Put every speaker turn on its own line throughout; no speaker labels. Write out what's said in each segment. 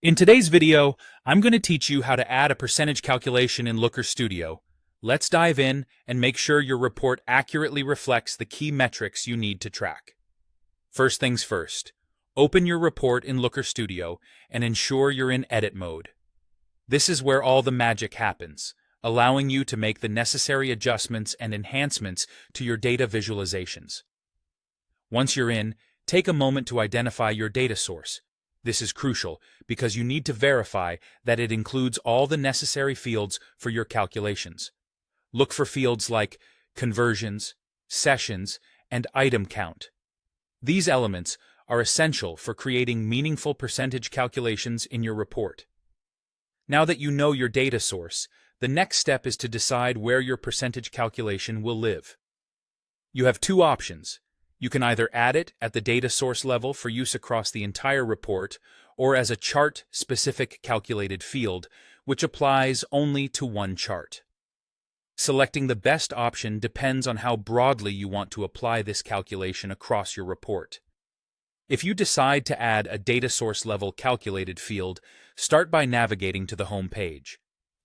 In today's video, I'm going to teach you how to add a percentage calculation in Looker Studio. Let's dive in and make sure your report accurately reflects the key metrics you need to track. First things first, open your report in Looker Studio and ensure you're in edit mode. This is where all the magic happens, allowing you to make the necessary adjustments and enhancements to your data visualizations. Once you're in, take a moment to identify your data source. This is crucial because you need to verify that it includes all the necessary fields for your calculations. Look for fields like conversions, sessions, and item count. These elements are essential for creating meaningful percentage calculations in your report. Now that you know your data source, the next step is to decide where your percentage calculation will live. You have two options. You can either add it at the data source level for use across the entire report, or as a chart-specific calculated field, which applies only to one chart. Selecting the best option depends on how broadly you want to apply this calculation across your report. If you decide to add a data source level calculated field, start by navigating to the home page.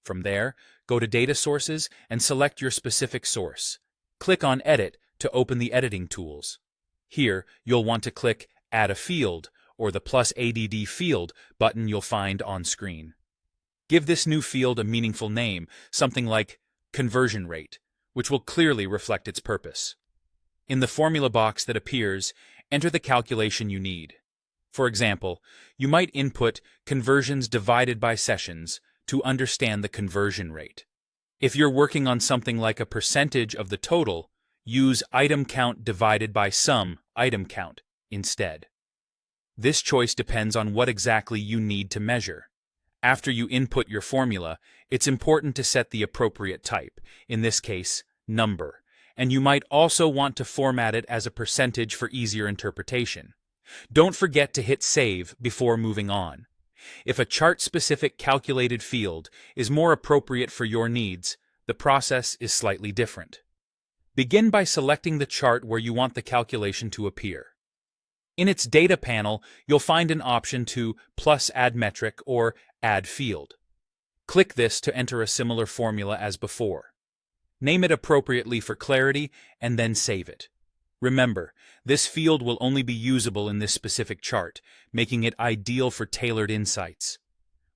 From there, go to Data Sources and select your specific source. Click on Edit to open the editing tools. Here, you'll want to click Add a Field, or the +ADD Field button you'll find on screen. Give this new field a meaningful name, something like Conversion Rate, which will clearly reflect its purpose. In the formula box that appears, enter the calculation you need. For example, you might input conversions divided by sessions to understand the conversion rate. If you're working on something like a percentage of the total, use item count divided by sum item count instead. This choice depends on what exactly you need to measure. After you input your formula, it's important to set the appropriate type, in this case, number, and you might also want to format it as a percentage for easier interpretation. Don't forget to hit Save before moving on. If a chart-specific calculated field is more appropriate for your needs, the process is slightly different. Begin by selecting the chart where you want the calculation to appear. In its Data panel, you'll find an option to +Add Metric or Add Field. Click this to enter a similar formula as before. Name it appropriately for clarity and then save it. Remember, this field will only be usable in this specific chart, making it ideal for tailored insights.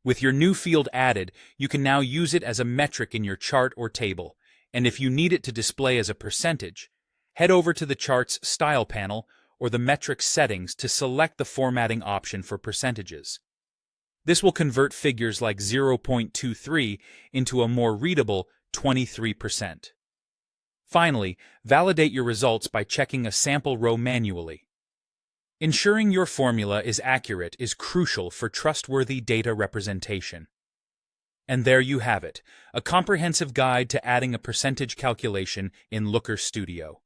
With your new field added, you can now use it as a metric in your chart or table, and if you need it to display as a percentage, head over to the chart's Style panel or the metric settings to select the formatting option for percentages. This will convert figures like 0.23 into a more readable 23%. Finally, validate your results by checking a sample row manually. Ensuring your formula is accurate is crucial for trustworthy data representation. And there you have it, a comprehensive guide to adding a percentage calculation in Looker Studio.